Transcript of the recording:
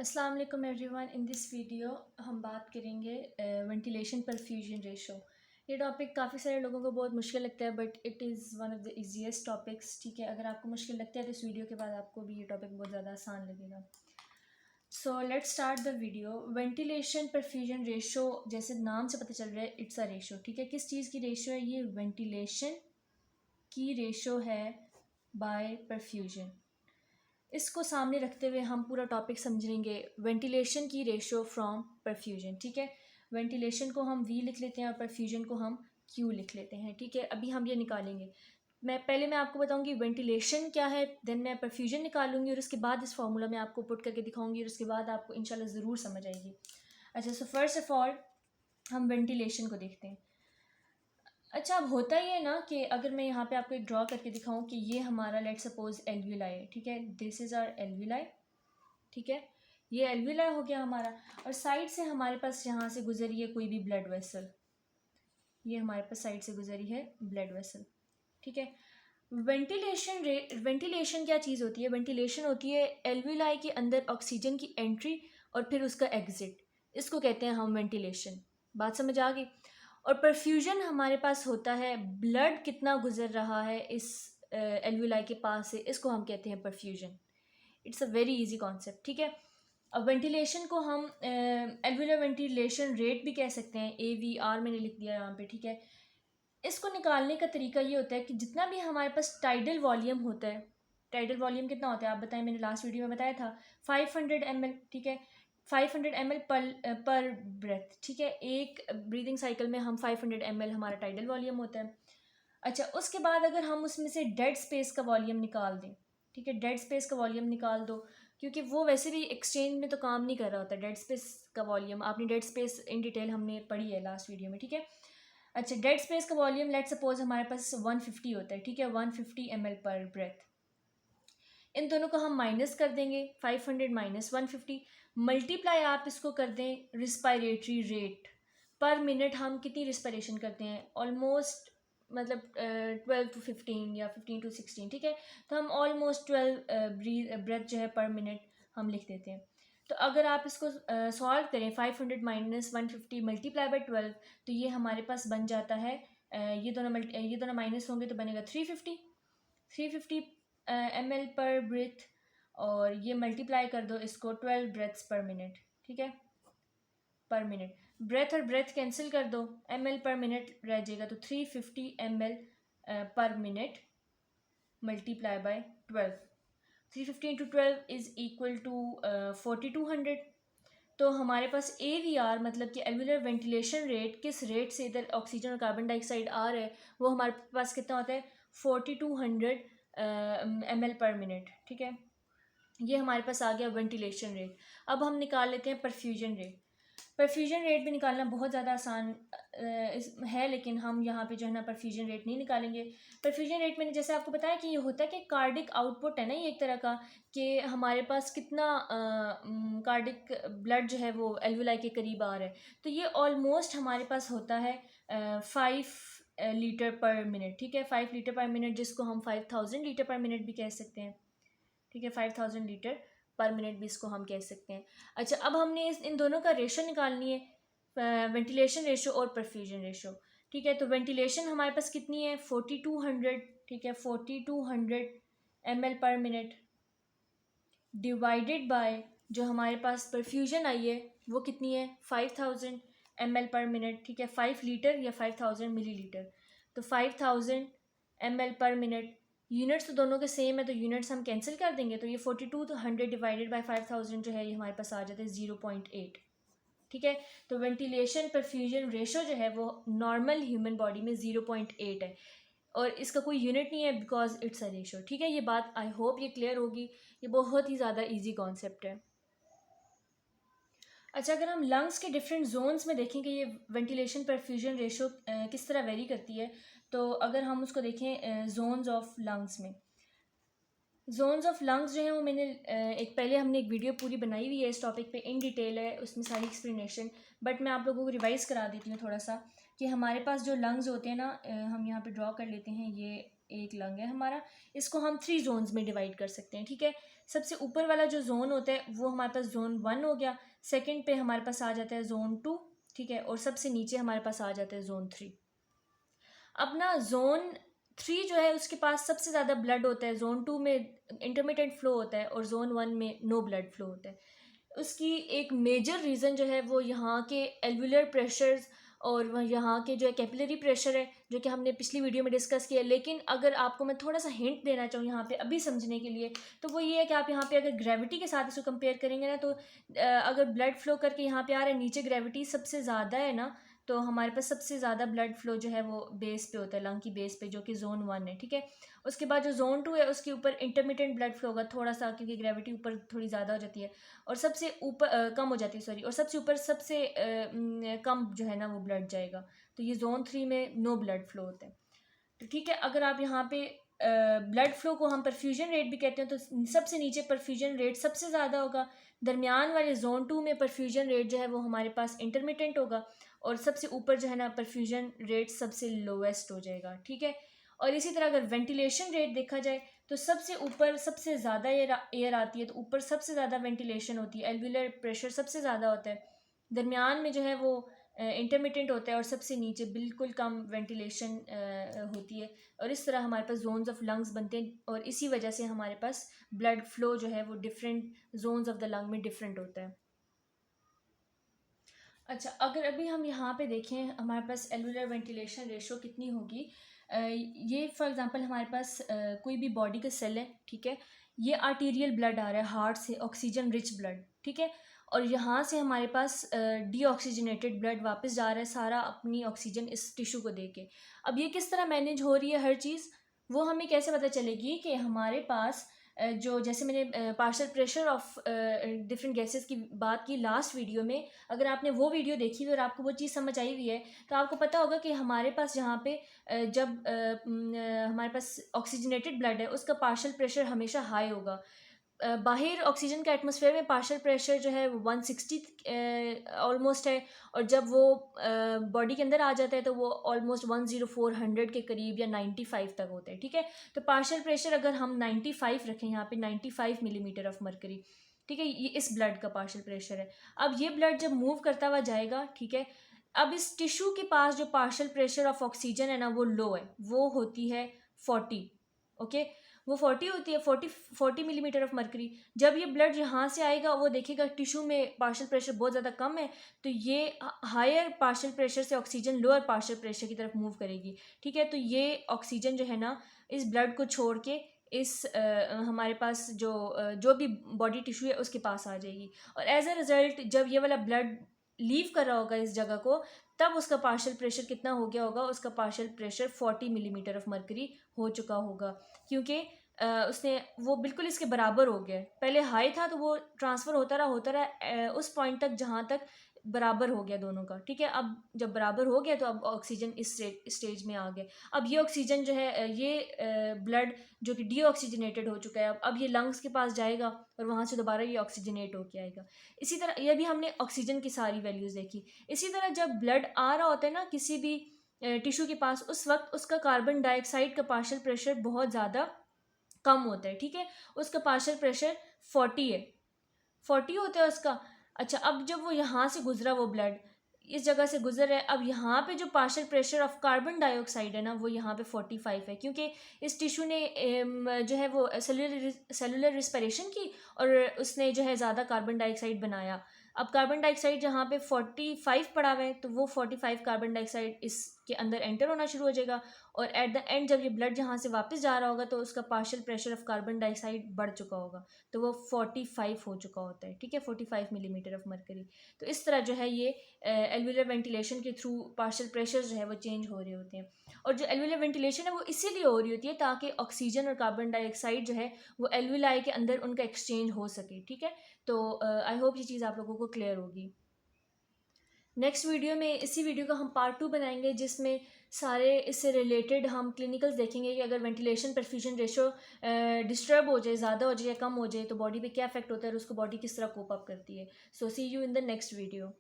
अस्सलाम वालेकुम everyone. In this video हम बात करेंगे वेंटिलेशन परफ्यूजन रेशो। ये टॉपिक काफ़ी सारे लोगों को बहुत मुश्किल लगता है but it is one of the easiest topics. ठीक है, अगर आपको मुश्किल लगता है तो इस वीडियो के बाद आपको भी ये टॉपिक बहुत ज़्यादा आसान लगेगा। So let's start the video. Ventilation perfusion ratio, जैसे नाम से पता चल रहा है, इट्स अ रेशो। ठीक है, किस चीज़ की रेशो है? ये वेंटिलेशन की रेशो है बाय परफ्यूजन। इसको सामने रखते हुए हम पूरा टॉपिक समझेंगे वेंटिलेशन की रेशो फ्रॉम परफ्यूजन। ठीक है, वेंटिलेशन को हम वी लिख लेते हैं और परफ्यूजन को हम क्यू लिख लेते हैं। ठीक है, अभी हम ये निकालेंगे। मैं आपको बताऊंगी वेंटिलेशन क्या है, देन मैं परफ्यूजन निकालूंगी और उसके बाद इस फॉर्मूला में आपको पुट करके दिखाऊंगी और उसके बाद आपको इंशाल्लाह ज़रूर समझ आएगी। अच्छा, सो फर्स्ट ऑफ ऑल हम वेंटिलेशन को देखते हैं। अच्छा, अब होता ही है ना कि अगर मैं यहाँ पे आपको एक ड्रॉ करके दिखाऊं कि ये हमारा लेट सपोज एल्विलाई है। ठीक है, दिस इज़ आवर एल्विलाई। ठीक है, ये एल्विलाई हो गया हमारा, और साइड से हमारे पास यहाँ से गुजरी है कोई भी ब्लड वेसल। ये हमारे पास साइड से गुजरी है ब्लड वेसल। ठीक है, वेंटिलेशन क्या चीज़ होती है? वेंटिलेशन होती है एल्विलाई के अंदर ऑक्सीजन की एंट्री और फिर उसका एग्जिट। इसको कहते हैं हम वेंटिलेशन। बात समझ आ गई? और परफ्यूजन हमारे पास होता है ब्लड कितना गुजर रहा है इस एल्विलाई के पास से, इसको हम कहते हैं perfusion. It's a very easy concept. ठीक है, अब वेंटिलेशन को हम एल्वियुलर वेंटिलेशन रेट भी कह सकते हैं, AVR मैंने लिख दिया यहाँ पे। ठीक है, इसको निकालने का तरीका ये होता है कि जितना भी हमारे पास टाइडल वॉल्यूम होता है, टाइडल वॉल्यूम कितना होता है आप बताएं? मैंने लास्ट वीडियो में बताया था 500 ml। ठीक है, 500 ml पर ब्रेथ। ठीक है, एक ब्रीदिंग साइकिल में हम 500 ml हमारा टाइडल वॉल्यूम होता है। अच्छा, उसके बाद अगर हम उसमें से डेड स्पेस का वॉल्यूम निकाल दें, ठीक है, डेड स्पेस का वॉल्यूम निकाल दो, क्योंकि वो वैसे भी एक्सचेंज में तो काम नहीं कर रहा होता। डेड स्पेस का वॉल्यूम, आपने डेड स्पेस इन डिटेल हमने पढ़ी है लास्ट वीडियो में। ठीक है, अच्छा, डेड स्पेस का वॉल्यूम लेट सपोज हमारे पास 150 होता है। ठीक है, 150 ml पर ब्रेथ। इन दोनों को हम माइनस कर देंगे, 500 माइनस 150, मल्टीप्लाई आप इसको कर दें रिस्पायरेटरी रेट पर मिनट। हम कितनी रिस्पायरेशन करते हैं? ऑलमोस्ट मतलब 12 to 15 या 15 to 16। ठीक है, तो हम ऑलमोस्ट 12 ब्रेथ जो है पर मिनट हम लिख देते हैं। तो अगर आप इसको सॉल्व करें, 500 माइनस 150 मल्टीप्लाई बाई 12, तो ये हमारे पास बन जाता है ये दोनों माइनस होंगे तो बनेगा 350 ml पर ब्रेथ, और ये मल्टीप्लाई कर दो इसको 12 ब्रेथ्स पर मिनट। ठीक है, पर मिनट, ब्रेथ और ब्रेथ कैंसिल कर दो, ml पर मिनट रह जाएगा, तो 350 ml पर minute multiply by 12। 350 into 12 is equal to 4200। तो हमारे पास AVR मतलब कि एल्वियुलर वेंटिलेशन रेट, किस रेट से इधर ऑक्सीजन और कार्बन डाइऑक्साइड आ रहा है, वो हमारे पास कितना होता है? 4200 ml पर मिनट। ठीक है, ये हमारे पास आ गया वेंटिलेशन रेट। अब हम निकाल लेते हैं परफ्यूजन रेट। परफ्यूजन रेट भी निकालना बहुत ज़्यादा आसान है, लेकिन हम यहाँ पे जो है ना परफ्यूजन रेट नहीं निकालेंगे। परफ्यूजन रेट मैंने जैसे आपको बताया कि ये होता है कि कार्डिक आउटपुट है ना, ये एक तरह का, कि हमारे पास कितना कार्डिक ब्लड जो है वो एल्वुलाई के करीब आ रहा है। तो ये ऑलमोस्ट हमारे पास होता है 5 लीटर पर मिनट। ठीक है, 5 लीटर पर मिनट, जिसको हम 5000 लीटर पर मिनट भी कह सकते हैं। ठीक है, 5000 लीटर पर मिनट भी इसको हम कह सकते हैं। अच्छा, अब हमने इन दोनों का रेशो निकालनी है, वेंटिलेशन रेशो और परफ्यूजन रेशो। ठीक है, तो वेंटिलेशन हमारे पास कितनी है? 4200। ठीक है, 4200 ml पर मिनट डिवाइडेड बाय जो हमारे पास परफ्यूजन आई है वो कितनी है? 5000 ml पर मिनट। ठीक है, 5 लीटर या 5000 मिलीलीटर, तो 5000 ml पर मिनट। यूनिट्स तो दोनों के सेम है, तो यूनिट्स हम कैंसिल कर देंगे, तो ये 4200 डिवाइडेड बाय 5000 जो है ये हमारे पास आ जाता है 0.8। ठीक है, तो वेंटिलेशन परफ्यूजन रेशो जो है वो नॉर्मल ह्यूमन बॉडी में 0.8 है, और इसका कोई यूनिट नहीं है बिकॉज इट्स अ रेशो। ठीक है, ये बात आई होप ये क्लियर होगी। ये बहुत ही ज़्यादा इजी कॉन्सेप्ट है। अच्छा, अगर हम लंग्स के डिफरेंट जोन्स में देखें कि ये वेंटिलेशन परफ्यूजन रेशो किस तरह वेरी करती है, तो अगर हम उसको देखें जोन्स ऑफ लंग्स में, जोन्स ऑफ लंग्स जो है वो मैंने हमने एक वीडियो पूरी बनाई हुई है इस टॉपिक पे, इन डिटेल है उसमें सारी एक्सप्लेनेशन, बट मैं आप लोगों को रिवाइज़ करा देती हूँ थोड़ा सा कि हमारे पास जो लंग्स होते हैं ना, हम यहाँ पे ड्रॉ कर लेते हैं, ये एक लंग है हमारा, इसको हम 3 जोन्स में डिवाइड कर सकते हैं, ठीक है। सबसे ऊपर वाला जो जोन होता है वो हमारे पास जोन 1 हो गया, सेकंड पे हमारे पास आ जाता है जोन 2, ठीक है, और सबसे नीचे हमारे पास आ जाता है जोन 3। अब ना जोन 3 जो है उसके पास सबसे ज़्यादा ब्लड होता है, जोन 2 में इंटरमिटेंट फ्लो होता है और जोन 1 में नो ब्लड फ्लो होता है। उसकी एक मेजर रीज़न जो है वो यहाँ के एल्वुलर प्रेशर्स और वह यहाँ के जो है कैपिलरी प्रेशर है, जो कि हमने पिछली वीडियो में डिस्कस किया। लेकिन अगर आपको मैं थोड़ा सा हिंट देना चाहूँ यहाँ पे अभी समझने के लिए, तो वो ये है कि आप यहाँ पे अगर ग्रेविटी के साथ इसको कंपेयर करेंगे ना, तो अगर ब्लड फ्लो करके यहाँ पे आ रहा है, नीचे ग्रेविटी सबसे ज़्यादा है ना, तो हमारे पास सबसे ज़्यादा ब्लड फ्लो जो है वो बेस पे होता है, लंग की बेस पे, जो कि जोन 1 है, ठीक है। उसके बाद जो जोन 2 है उसके ऊपर इंटरमिटेंट ब्लड फ्लो होगा थोड़ा सा, क्योंकि ग्रेविटी ऊपर थोड़ी ज़्यादा हो जाती है, और सबसे ऊपर कम हो जाती है, सॉरी, और सबसे ऊपर सबसे कम जो है ना वो ब्लड जाएगा। तो ये जोन 3 में नो ब्लड फ्लो होता है। तो ठीक है, अगर आप यहाँ पे ब्लड फ्लो को हम परफ्यूजन रेट भी कहते हैं, तो सबसे नीचे परफ्यूजन रेट सबसे ज़्यादा होगा, दरमियान वाले जोन 2 में परफ्यूजन रेट जो है वो हमारे पास इंटरमिटेंट होगा, और सबसे ऊपर जो है ना परफ्यूजन रेट सबसे लोवेस्ट हो जाएगा, ठीक है। और इसी तरह अगर वेंटिलेशन रेट देखा जाए तो सबसे ऊपर सबसे ज़्यादा एयर आती है, तो ऊपर सबसे ज़्यादा वेंटिलेशन होती है, एल्वुलर प्रेशर सबसे ज़्यादा होता है, दरमियान में जो है वो इंटरमिटेंट होता है, और सबसे नीचे बिल्कुल कम वेंटिलेशन होती है। और इस तरह हमारे पास जोन्स ऑफ लंग्स बनते हैं, और इसी वजह से हमारे पास ब्लड फ्लो जो है वो different zones of the lung में डिफरेंट होता है। अच्छा, अगर अभी हम यहाँ पे देखें हमारे पास एलुलर वेंटिलेशन रेशो कितनी होगी, ये फॉर एग्जांपल हमारे पास कोई भी बॉडी का सेल है, ठीक है, ये आर्टीरियल ब्लड आ रहा है हार्ट से, ऑक्सीजन रिच ब्लड, ठीक है, और यहाँ से हमारे पास डीऑक्सीजनेटेड ब्लड वापस जा रहा है सारा अपनी ऑक्सीजन इस टिश्यू को दे के। अब ये किस तरह मैनेज हो रही है हर चीज़, वो हमें कैसे पता चलेगी कि हमारे पास जो, जैसे मैंने partial pressure of different gases की बात की लास्ट वीडियो में, अगर आपने वो वीडियो देखी और आपको वो चीज़ समझ आई हुई है, तो आपको पता होगा कि हमारे पास यहाँ पे जब हमारे पास ऑक्सीजनेटेड ब्लड है उसका पार्शियल प्रेशर हमेशा हाई होगा। बाहर ऑक्सीजन का एटमॉस्फेयर में पार्शियल प्रेशर जो है वो 160 ऑलमोस्ट है, और जब वो बॉडी के अंदर आ जाता है तो वो ऑलमोस्ट 10400 के करीब या 95 तक होता है, ठीक है। तो पार्शियल प्रेशर अगर हम 95 रखें, यहाँ पे 95 मिलीमीटर ऑफ मरकरी, ठीक है, ये इस ब्लड का पार्शियल प्रेशर है। अब ये ब्लड जब मूव करता हुआ जाएगा, ठीक है, अब इस टिश्यू के पास जो पार्शियल प्रेशर ऑफ ऑक्सीजन है ना वो लो है, वो होती है 40, ओके, वो 40 होती है, 40 मिलीमीटर ऑफ मरकरी। जब ये ब्लड यहाँ से आएगा वो देखेगा टिश्यू में पार्शियल प्रेशर बहुत ज़्यादा कम है, तो ये हायर पार्शियल प्रेशर से ऑक्सीजन लोअर पार्शियल प्रेशर की तरफ मूव करेगी, ठीक है। तो ये ऑक्सीजन जो है ना इस ब्लड को छोड़ के इस हमारे पास जो भी बॉडी टिश्यू है उसके पास आ जाएगी, और एज अ रिज़ल्ट जब ये वाला ब्लड लीव कर रहा होगा इस जगह को, तब उसका पार्शियल प्रेशर कितना हो गया होगा, उसका partial pressure 40 millimetre of mercury हो चुका होगा, क्योंकि उसने वो बिल्कुल इसके बराबर हो गया। पहले हाई था तो वो ट्रांसफ़र होता रहा उस पॉइंट तक जहाँ तक बराबर हो गया दोनों का, ठीक है। अब जब बराबर हो गया तो अब ऑक्सीजन इस स्टेज में आ गया। अब ये ऑक्सीजन जो है ये ब्लड जो कि डीऑक्सीजनेटेड हो चुका है, अब ये लंग्स के पास जाएगा और वहाँ से दोबारा ये ऑक्सीजनेट होके आएगा। इसी तरह ये भी हमने ऑक्सीजन की सारी वैल्यूज़ देखी। इसी तरह जब ब्लड आ रहा होता है ना किसी भी टिश्यू के पास, उस वक्त उसका कार्बन डाइऑक्साइड का पार्शियल प्रेशर बहुत ज़्यादा कम होता है, ठीक है, उसका पार्शियल प्रेशर 40 है, 40 होता है उसका। अच्छा, अब जब वो यहाँ से गुजरा, वो ब्लड इस जगह से गुजर रहा है, अब यहाँ पे जो partial pressure of carbon dioxide है ना वो यहाँ पे 45 है, क्योंकि इस टिश्यू ने जो है वो सेलुलर रिस्पिरेशन की और उसने जो है ज़्यादा कार्बन डाइऑक्साइड बनाया। अब कार्बन डाइऑक्साइड जहाँ पे 45 पड़ा हुआ है, तो वो 45 कार्बन डाइऑक्साइड इसके अंदर एंटर होना शुरू हो जाएगा, और एट द एंड जब ये ब्लड जहाँ से वापस जा रहा होगा तो उसका partial pressure of carbon dioxide बढ़ चुका होगा, तो वो 45 हो चुका होता है, ठीक है, 45 मिलीमीटर ऑफ मरकरी। तो इस तरह जो है ये एल्वुलर वेंटिलेशन के थ्रू पार्शियल प्रेशर जो है वो चेंज हो रहे होते हैं, और जो एल्वुलर वेंटिलेशन है वो इसीलिए हो रही होती है ताकि ऑक्सीजन और कार्बन डाइऑक्साइड जो है वो एल्वुलाई के अंदर उनका एक्सचेंज हो सके, ठीक है। तो आई होप ये चीज़ आप लोगों को क्लियर होगी। नेक्स्ट वीडियो में इसी वीडियो का हम पार्ट 2 बनाएंगे, जिसमें सारे इससे रिलेटेड हम क्लिनिकल्स देखेंगे कि अगर वेंटिलेशन परफ्यूजन रेशो डिस्टर्ब हो जाए, ज़्यादा हो जाए या कम हो जाए, तो बॉडी पे क्या इफेक्ट होता है और उसको बॉडी किस तरह कोप अप करती है। So see you in the next video.